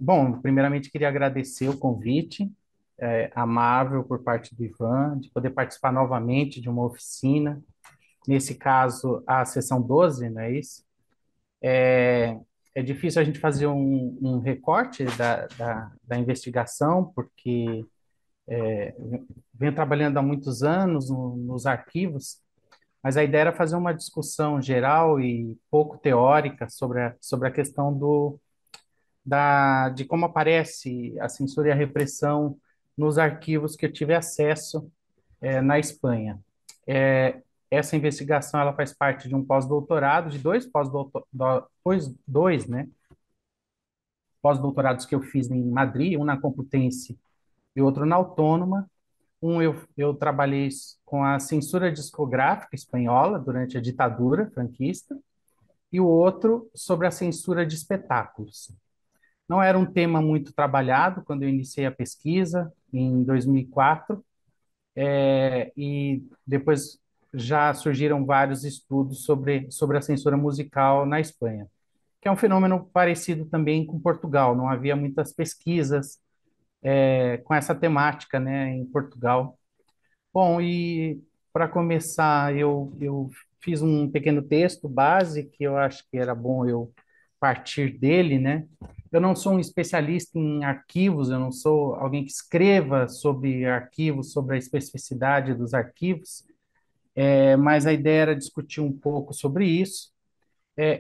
Bom, primeiramente queria agradecer o convite, amável por parte do Ivan, de poder participar novamente de uma oficina, nesse caso, a sessão 12, não é isso? É, é difícil a gente fazer um recorte da investigação, porque venho trabalhando há muitos anos nos arquivos, mas a ideia era fazer uma discussão geral e pouco teórica sobre a questão de como aparece a censura e a repressão nos arquivos que eu tive acesso na Espanha. É, essa investigação ela faz parte de um pós-doutorado, de dois, né, pós-doutorados que eu fiz em Madrid, um na Complutense e outro na Autônoma. Eu trabalhei com a censura discográfica espanhola durante a ditadura franquista, e o outro sobre a censura de espetáculos. Não era um tema muito trabalhado quando eu iniciei a pesquisa, em 2004, e depois já surgiram vários estudos sobre a censura musical na Espanha, que é um fenômeno parecido também com Portugal. Não havia muitas pesquisas com essa temática, né, em Portugal. Bom, e para começar, eu fiz um pequeno texto base que eu acho que era bom eu partir dele, né? Eu não sou um especialista em arquivos, eu não sou alguém que escreva sobre arquivos, sobre a especificidade dos arquivos, mas a ideia era discutir um pouco sobre isso,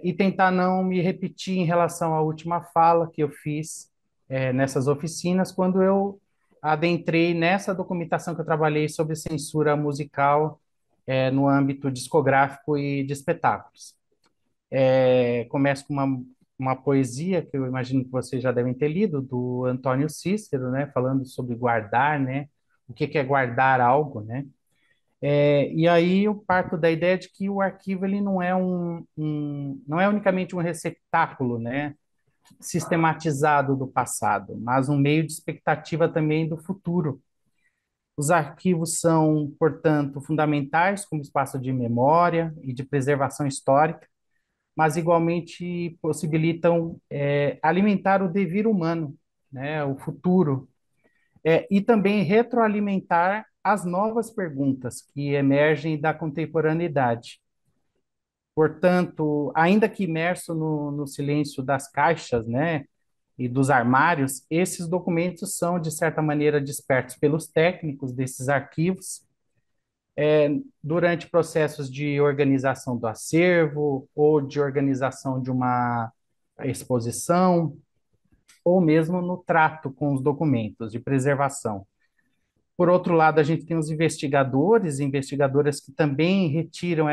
e tentar não me repetir em relação à última fala que eu fiz, nessas oficinas, quando eu adentrei nessa documentação que eu trabalhei sobre censura musical, no âmbito discográfico e de espetáculos. Começo com uma poesia que eu imagino que vocês já devem ter lido, do Antônio Cícero, né, falando sobre guardar, né, o que que é guardar algo, né? E aí eu parto da ideia de que o arquivo ele não é unicamente um receptáculo, né, sistematizado do passado, mas um meio de expectativa também do futuro. Os arquivos são, portanto, fundamentais como espaço de memória e de preservação histórica, mas igualmente possibilitam alimentar o devir humano, né, o futuro, e também retroalimentar as novas perguntas que emergem da contemporaneidade. Portanto, ainda que imerso no silêncio das caixas, né, e dos armários, esses documentos são, de certa maneira, despertos pelos técnicos desses arquivos durante processos de organização do acervo ou de organização de uma exposição, ou mesmo no trato com os documentos de preservação. Por outro lado, a gente tem os investigadores e investigadoras que também retiram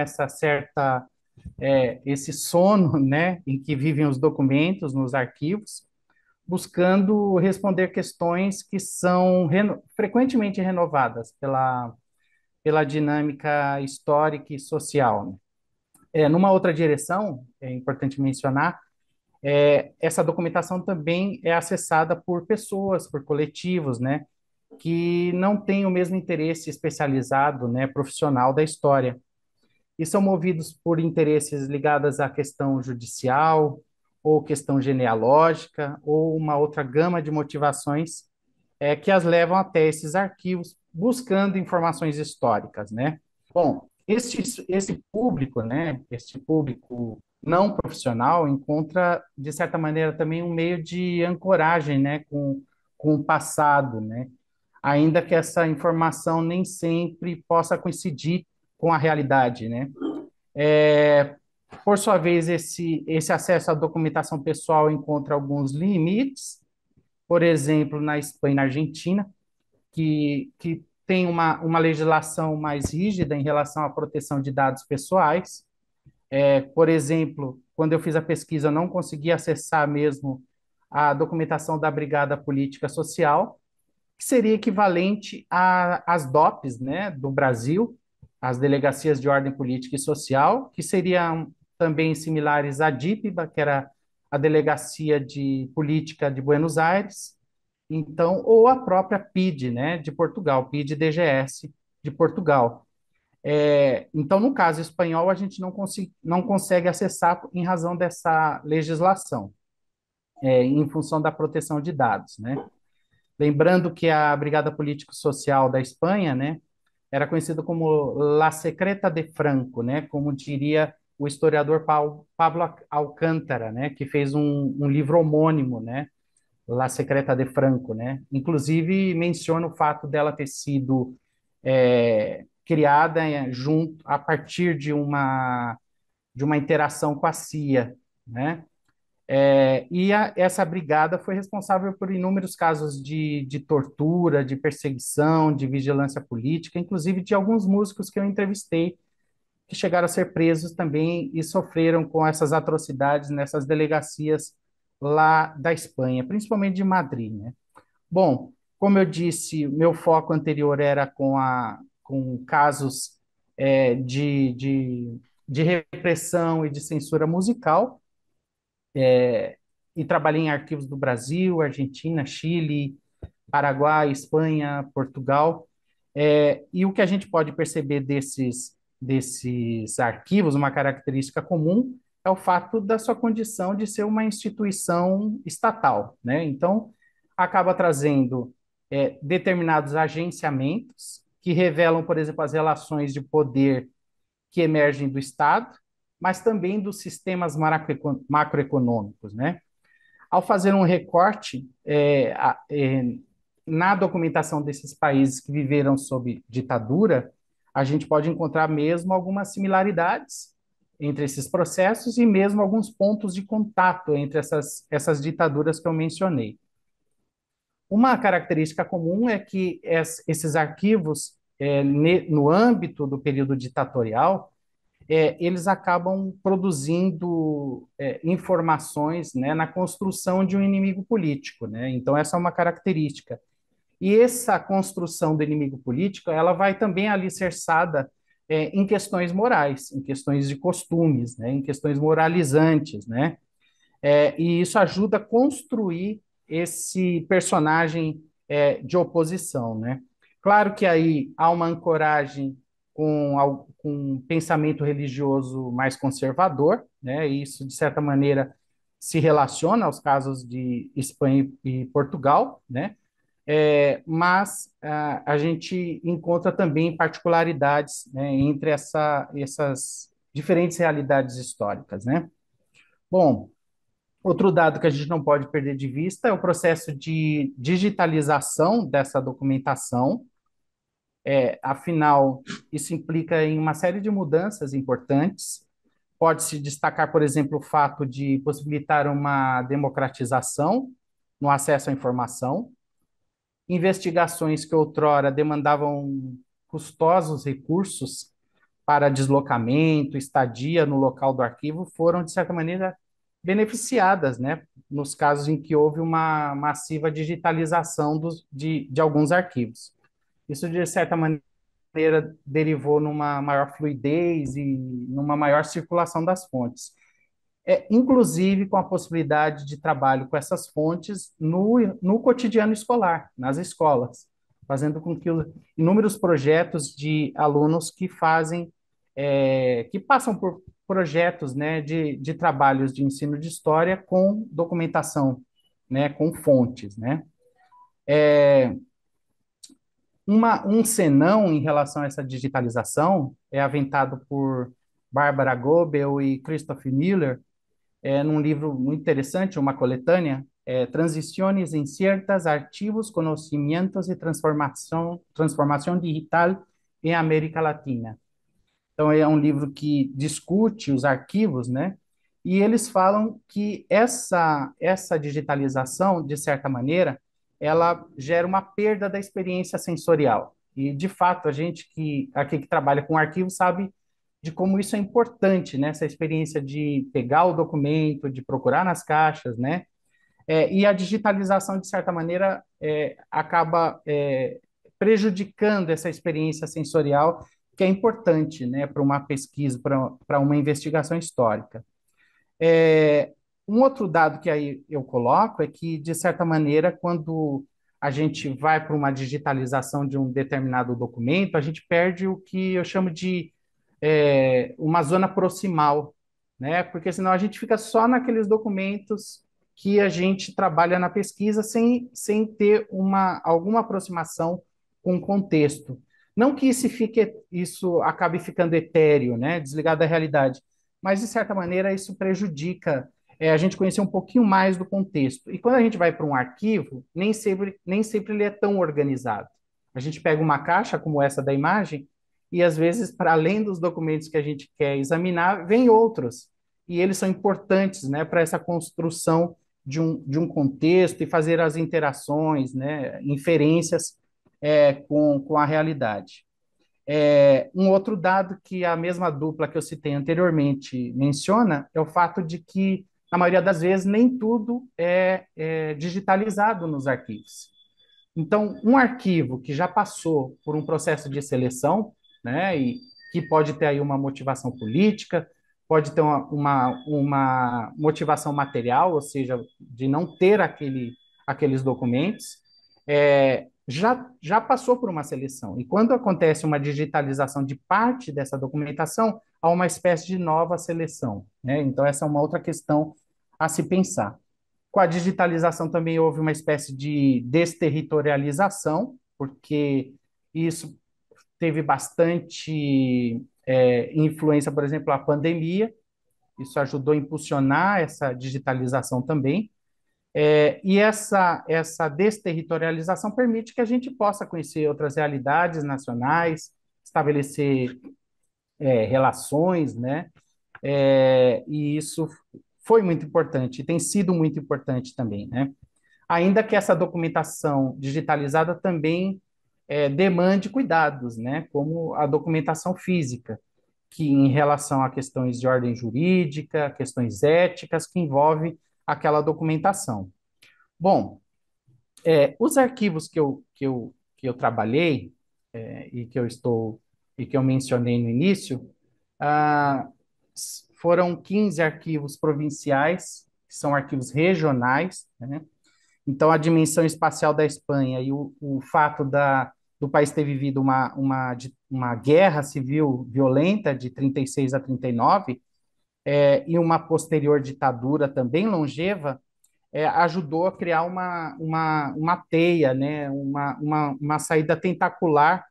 esse sono, né, em que vivem os documentos nos arquivos, buscando responder questões que são frequentemente renovadas pela dinâmica histórica e social, né? Numa outra direção, é importante mencionar, essa documentação também é acessada por pessoas, por coletivos, né, que não têm o mesmo interesse especializado, né, profissional da história, e são movidos por interesses ligados à questão judicial, ou questão genealógica, ou uma outra gama de motivações que as levam até esses arquivos buscando informações históricas, né? Bom, esse público, né, este público não profissional encontra, de certa maneira, também um meio de ancoragem, né, com o passado, né? Ainda que essa informação nem sempre possa coincidir com a realidade, né? É, por sua vez, esse acesso à documentação pessoal encontra alguns limites, por exemplo, na Espanha e na Argentina, que tem uma legislação mais rígida em relação à proteção de dados pessoais. Por exemplo, quando eu fiz a pesquisa, eu não consegui acessar mesmo a documentação da Brigada Política Social, que seria equivalente às DOPs, né, do Brasil, as Delegacias de Ordem Política e Social, que seriam também similares à DIPBA, que era a Delegacia de Política de Buenos Aires, então, ou a própria PIDE, né, de Portugal, PIDE-DGS de Portugal. Então, no caso espanhol, a gente não consegue acessar em razão dessa legislação. em função da proteção de dados, né? Lembrando que a Brigada Político-Social da Espanha, né, era conhecida como La Secreta de Franco, né, como diria o historiador Pablo Alcântara, né, que fez um livro homônimo, né, La Secreta de Franco, né, inclusive menciona o fato dela ter sido criada junto a partir de uma interação com a CIA, né, essa brigada foi responsável por inúmeros casos de tortura, de perseguição, de vigilância política, inclusive de alguns músicos que eu entrevistei, que chegaram a ser presos também e sofreram com essas atrocidades nessas delegacias lá da Espanha, principalmente de Madrid, né? Bom, como eu disse, meu foco anterior era com casos de repressão e de censura musical, e trabalhei em arquivos do Brasil, Argentina, Chile, Paraguai, Espanha, Portugal. E o que a gente pode perceber desses arquivos, uma característica comum, é o fato da sua condição de ser uma instituição estatal, né? Então, acaba trazendo determinados agenciamentos que revelam, por exemplo, as relações de poder que emergem do Estado, mas também dos sistemas macroeconômicos, né? Ao fazer um recorte na documentação desses países que viveram sob ditadura, a gente pode encontrar mesmo algumas similaridades entre esses processos e mesmo alguns pontos de contato entre essas ditaduras que eu mencionei. Uma característica comum é que esses arquivos, no âmbito do período ditatorial, eles acabam produzindo informações, né, na construção de um inimigo político, né? Então essa é uma característica. E essa construção do inimigo político, ela vai também alicerçada em questões morais, em questões de costumes, né, em questões moralizantes, né? E isso ajuda a construir esse personagem de oposição, né? Claro que aí há uma ancoragem com um pensamento religioso mais conservador, né? E isso, de certa maneira, se relaciona aos casos de Espanha e Portugal, né? Mas a gente encontra também particularidades, né, entre essas diferentes realidades históricas, né? Bom, outro dado que a gente não pode perder de vista é o processo de digitalização dessa documentação. Afinal, isso implica em uma série de mudanças importantes. Pode-se destacar, por exemplo, o fato de possibilitar uma democratização no acesso à informação, investigações que outrora demandavam custosos recursos para deslocamento, estadia no local do arquivo, foram, de certa maneira, beneficiadas, né, nos casos em que houve uma massiva digitalização de alguns arquivos. Isso, de certa maneira, derivou numa maior fluidez e numa maior circulação das fontes. Inclusive com a possibilidade de trabalho com essas fontes no cotidiano escolar, nas escolas, fazendo com que inúmeros projetos de alunos que passam por projetos, né, de trabalhos de ensino de história com documentação, né, com fontes, né. Um senão em relação a essa digitalização é aventado por Bárbara Goebel e Christopher Miller, num livro muito interessante, uma coletânea, Transiciones Inciertas, Archivos, Conocimientos e Transformação Digital em América Latina. Então, é um livro que discute os arquivos, né? E eles falam que essa digitalização, de certa maneira, ela gera uma perda da experiência sensorial. E, de fato, a gente aqui que trabalha com arquivo sabe de como isso é importante, né? Essa experiência de pegar o documento, de procurar nas caixas, né? E a digitalização, de certa maneira, acaba prejudicando essa experiência sensorial, que é importante, né, para uma pesquisa, para uma investigação histórica. Um outro dado que aí eu coloco é que, de certa maneira, quando a gente vai para uma digitalização de um determinado documento, a gente perde o que eu chamo de uma zona proximal, né? Porque senão a gente fica só naqueles documentos que a gente trabalha na pesquisa sem ter alguma aproximação com o contexto. Não que isso acabe ficando etéreo, né, desligado da realidade, mas, de certa maneira, isso prejudica a gente conhecer um pouquinho mais do contexto. E quando a gente vai para um arquivo, nem sempre ele é tão organizado. A gente pega uma caixa como essa da imagem e, às vezes, para além dos documentos que a gente quer examinar, vem outros. E eles são importantes, né, para essa construção de um contexto e fazer as interações, né, inferências com a realidade. Um outro dado que a mesma dupla que eu citei anteriormente menciona é o fato de que, na maioria das vezes, nem tudo é digitalizado nos arquivos. Então, um arquivo que já passou por um processo de seleção, né, e que pode ter aí uma motivação política, pode ter uma motivação material, ou seja, de não ter aqueles documentos, já passou por uma seleção. E quando acontece uma digitalização de parte dessa documentação, há uma espécie de nova seleção, né? Então, essa é uma outra questão a se pensar. Com a digitalização também houve uma espécie de desterritorialização, porque isso teve bastante influência, por exemplo, a pandemia, isso ajudou a impulsionar essa digitalização também. E essa desterritorialização permite que a gente possa conhecer outras realidades nacionais, estabelecer relações, né? E isso foi muito importante, e tem sido muito importante também, né? Ainda que essa documentação digitalizada também demande cuidados, né? Como a documentação física, que em relação a questões de ordem jurídica, questões éticas que envolvem aquela documentação. Bom, os arquivos que eu trabalhei e que eu estou e que eu mencionei no início, ah, foram 15 arquivos provinciais, que são arquivos regionais, né? Então, a dimensão espacial da Espanha e o fato do país ter vivido uma guerra civil violenta de 36 a 39, e uma posterior ditadura também longeva, ajudou a criar uma teia, né, uma saída tentacular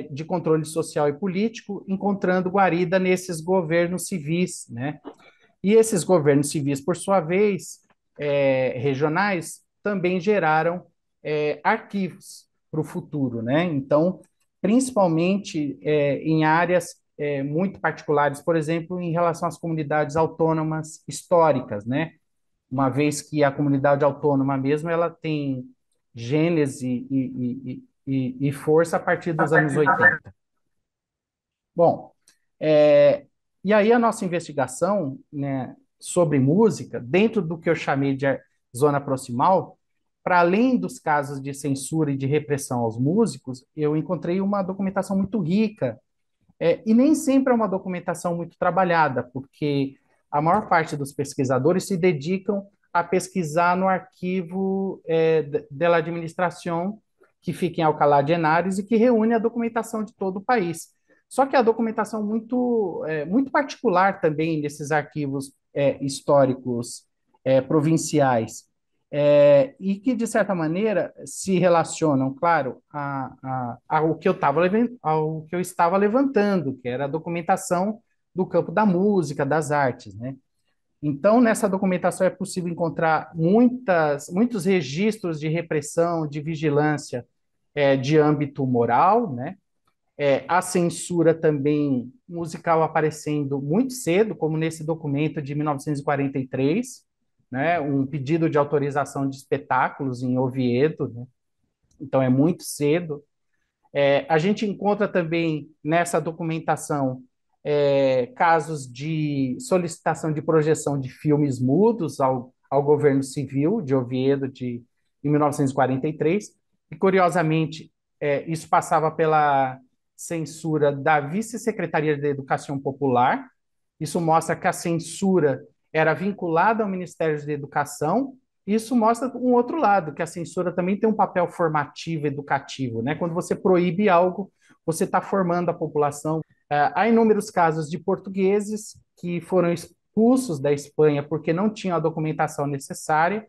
de controle social e político, encontrando guarida nesses governos civis, né? E esses governos civis, por sua vez, regionais, também geraram arquivos para o futuro, né? Então, principalmente em áreas muito particulares, por exemplo, em relação às comunidades autônomas históricas, né? Uma vez que a comunidade autônoma mesmo ela tem gênese e força a partir dos anos 80. Bom, é, e aí a nossa investigação, né, sobre música, dentro do que eu chamei de zona proximal, para além dos casos de censura e de repressão aos músicos, eu encontrei uma documentação muito rica, e nem sempre é uma documentação muito trabalhada, porque a maior parte dos pesquisadores se dedicam a pesquisar no arquivo de la administração, que fica em Alcalá de Henares e que reúne a documentação de todo o país. Só que a documentação muito particular também desses arquivos históricos provinciais, e que, de certa maneira, se relacionam, claro, ao que eu estava levantando, que era a documentação do campo da música, das artes, né? Então, nessa documentação é possível encontrar muitos registros de repressão, de vigilância de âmbito moral, né? A censura também musical aparecendo muito cedo, como nesse documento de 1943, né, um pedido de autorização de espetáculos em Oviedo, né, então é muito cedo. A gente encontra também nessa documentação casos de solicitação de projeção de filmes mudos ao governo civil de Oviedo em 1943, e curiosamente isso passava pela censura da Vice-Secretaria de Educação Popular. Isso mostra que a censura era vinculada ao Ministério da Educação. Isso mostra um outro lado, que a censura também tem um papel formativo, educativo, né? Quando você proíbe algo, você está formando a população. Há inúmeros casos de portugueses que foram expulsos da Espanha porque não tinham a documentação necessária,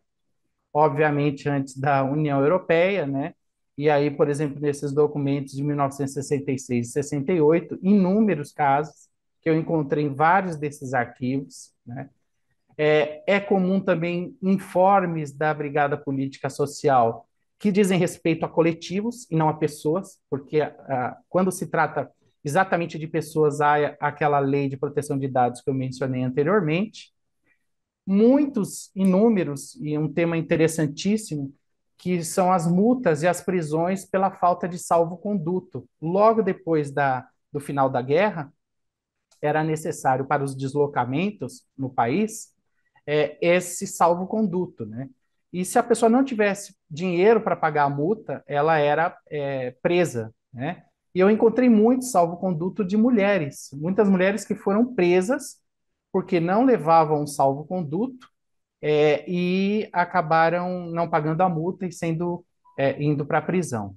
obviamente antes da União Europeia, né? E aí, por exemplo, nesses documentos de 1966 e 68, inúmeros casos que eu encontrei em vários desses arquivos, né? É comum também informes da Brigada Política Social que dizem respeito a coletivos e não a pessoas, porque quando se trata exatamente de pessoas, há aquela lei de proteção de dados que eu mencionei anteriormente. Muitos, inúmeros, e um tema interessantíssimo, que são as multas e as prisões pela falta de salvo-conduto. Logo depois do final da guerra, era necessário para os deslocamentos no país esse salvo-conduto, né? E se a pessoa não tivesse dinheiro para pagar a multa, ela era presa, né? E eu encontrei muito salvo-conduto de mulheres, muitas mulheres que foram presas porque não levavam salvo-conduto e acabaram não pagando a multa e indo para a prisão.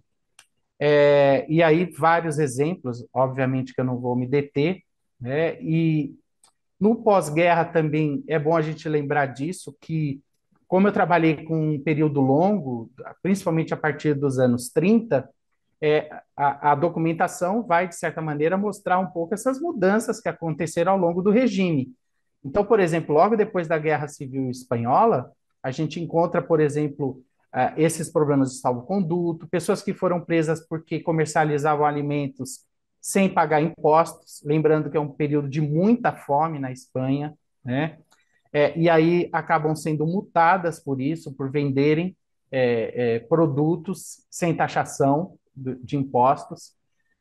E aí vários exemplos, obviamente que eu não vou me deter, né? E no pós-guerra também é bom a gente lembrar disso, que como eu trabalhei com um período longo, principalmente a partir dos anos 30, a documentação vai, de certa maneira, mostrar um pouco essas mudanças que aconteceram ao longo do regime. Então, por exemplo, logo depois da Guerra Civil Espanhola, a gente encontra, por exemplo, esses problemas de salvo-conduto, pessoas que foram presas porque comercializavam alimentos sem pagar impostos, lembrando que é um período de muita fome na Espanha, né? E aí acabam sendo multadas por isso, por venderem produtos sem taxação de impostos.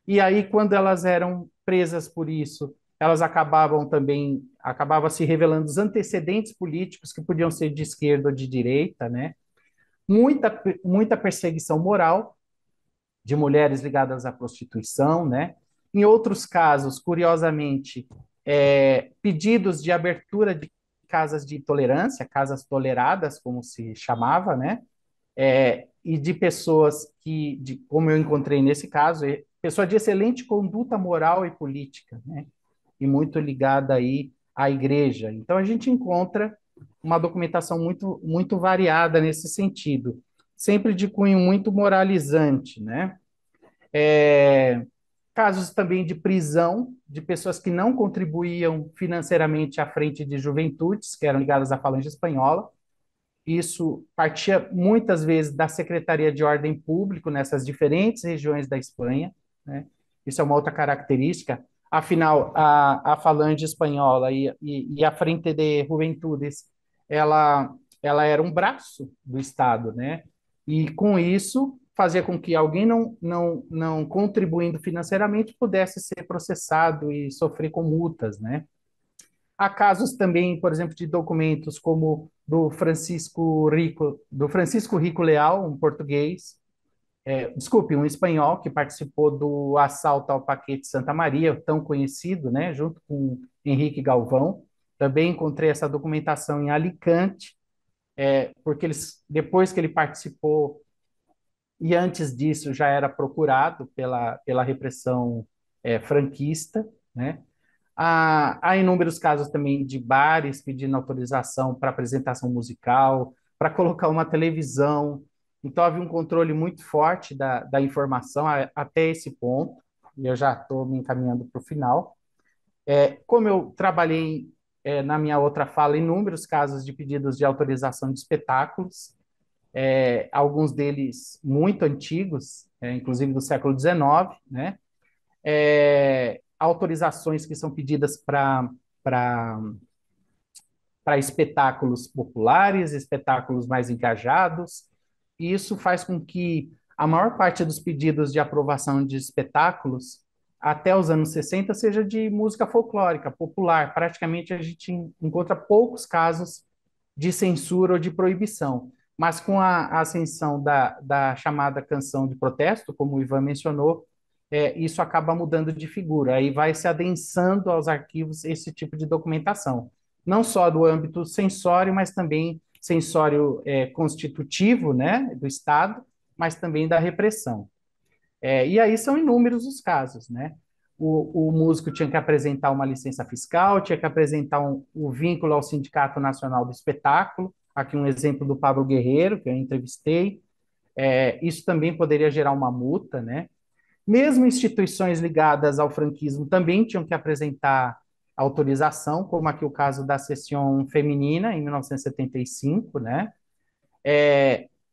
E aí, quando elas eram presas por isso, elas acabava se revelando os antecedentes políticos que podiam ser de esquerda ou de direita, né? Muita perseguição moral de mulheres ligadas à prostituição, né? Em outros casos, curiosamente, pedidos de abertura de casas de tolerância, casas toleradas, como se chamava, né? E de pessoas como eu encontrei nesse caso, pessoa de excelente conduta moral e política, né? E muito ligada aí à igreja. Então a gente encontra uma documentação muito variada nesse sentido, sempre de cunho muito moralizante, né? É, casos também de prisão de pessoas que não contribuíam financeiramente à frente de juventudes, que eram ligadas à Falange Espanhola. Isso partia muitas vezes da Secretaria de Ordem Público nessas diferentes regiões da Espanha, né? Isso é uma outra característica. Afinal, a Falange Espanhola e a Frente de Juventudes, ela era um braço do Estado, né? E com isso fazia com que alguém não contribuindo financeiramente pudesse ser processado e sofrer com multas, né? Há casos também, por exemplo, de documentos como do Francisco Rico Leal, um português, desculpe, um espanhol que participou do assalto ao Paquete Santa Maria, tão conhecido, né, junto com Henrique Galvão. Também encontrei essa documentação em Alicante, porque depois que ele participou e antes disso já era procurado pela repressão franquista, né? Há inúmeros casos também de bares pedindo autorização para apresentação musical, para colocar uma televisão. Então, havia um controle muito forte da informação até esse ponto, e eu já estou me encaminhando para o final. Como eu trabalhei na minha outra fala, inúmeros casos de pedidos de autorização de espetáculos, alguns deles muito antigos, inclusive do século XIX, né? Autorizações que são pedidas para espetáculos populares, espetáculos mais engajados, e isso faz com que a maior parte dos pedidos de aprovação de espetáculos até os anos 60 seja de música folclórica, popular. Praticamente a gente encontra poucos casos de censura ou de proibição. Mas com a ascensão da chamada canção de protesto, como o Ivan mencionou, isso acaba mudando de figura. Aí vai se adensando aos arquivos esse tipo de documentação. Não só do âmbito censório, mas também censório constitutivo, né, do Estado, mas também da repressão. E aí são inúmeros os casos, né? o músico tinha que apresentar uma licença fiscal, tinha que apresentar o vínculo ao Sindicato Nacional do Espetáculo. Aqui um exemplo do Pablo Guerreiro, que eu entrevistei. Isso também poderia gerar uma multa, né? Mesmo instituições ligadas ao franquismo também tinham que apresentar autorização, como aqui o caso da Seção Feminina, em 1975, né?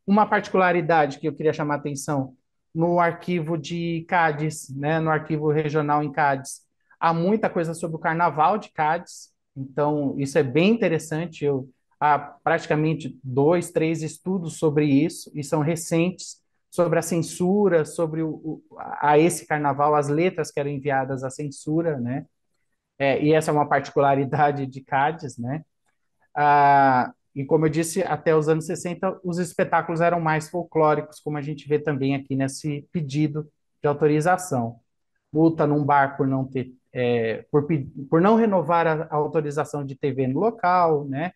Uma particularidade que eu queria chamar a atenção, no arquivo de Cádiz, né, no arquivo regional em Cádiz, há muita coisa sobre o Carnaval de Cádiz, então isso é bem interessante. Há praticamente dois, três estudos sobre isso, e são recentes, sobre a censura, sobre a esse carnaval, as letras que eram enviadas à censura, né? E essa é uma particularidade de Cádiz, né? E como eu disse, até os anos 60, os espetáculos eram mais folclóricos, como a gente vê também aqui nesse pedido de autorização. Multa num bar por não ter, por não renovar a autorização de TV no local, né?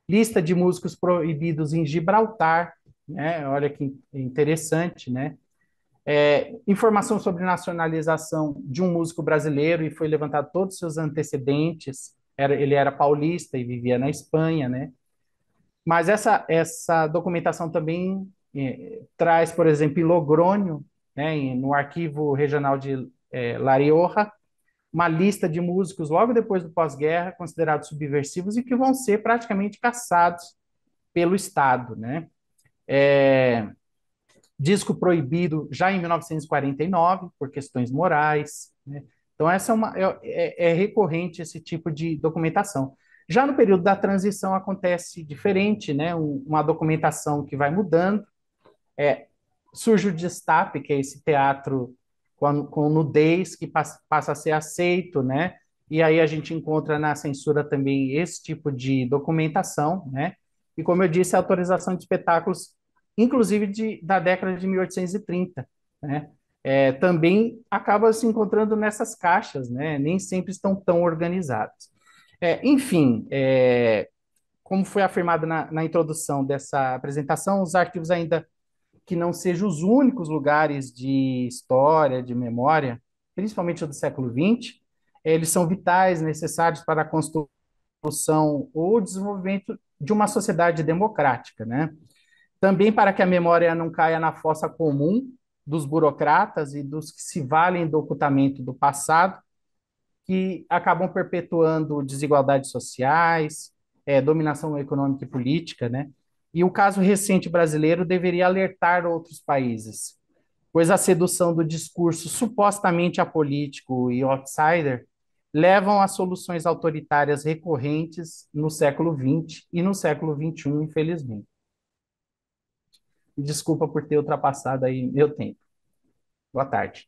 Lista de músicos proibidos em Gibraltar, né? Olha que interessante, né? Informação sobre nacionalização de um músico brasileiro e foi levantado todos os seus antecedentes. Ele era paulista e vivia na Espanha, né? Mas essa documentação também traz, por exemplo, em Logrônio, né, no Arquivo Regional de La Rioja, uma lista de músicos logo depois do pós-guerra considerados subversivos e que vão ser praticamente caçados pelo Estado, né? Disco proibido já em 1949 por questões morais, né? Então essa é recorrente esse tipo de documentação. Já no período da transição acontece diferente, né? Uma documentação que vai mudando. Surge o destape, que é esse teatro com nudez que passa a ser aceito, né? E aí a gente encontra na censura também esse tipo de documentação, né? E como eu disse, a autorização de espetáculos, inclusive da década de 1830, né? Também acaba se encontrando nessas caixas, né? Nem sempre estão tão organizadas. Enfim, como foi afirmado na introdução dessa apresentação, os arquivos ainda que não sejam os únicos lugares de história, de memória, principalmente do século XX, eles são vitais, necessários para a construção ou desenvolvimento de uma sociedade democrática, né? Também para que a memória não caia na fossa comum dos burocratas e dos que se valem do ocultamento do passado, que acabam perpetuando desigualdades sociais, dominação econômica e política, né? E o caso recente brasileiro deveria alertar outros países, pois a sedução do discurso supostamente apolítico e outsider levam a soluções autoritárias recorrentes no século XX e no século XXI, infelizmente. Desculpa por ter ultrapassado aí meu tempo. Boa tarde.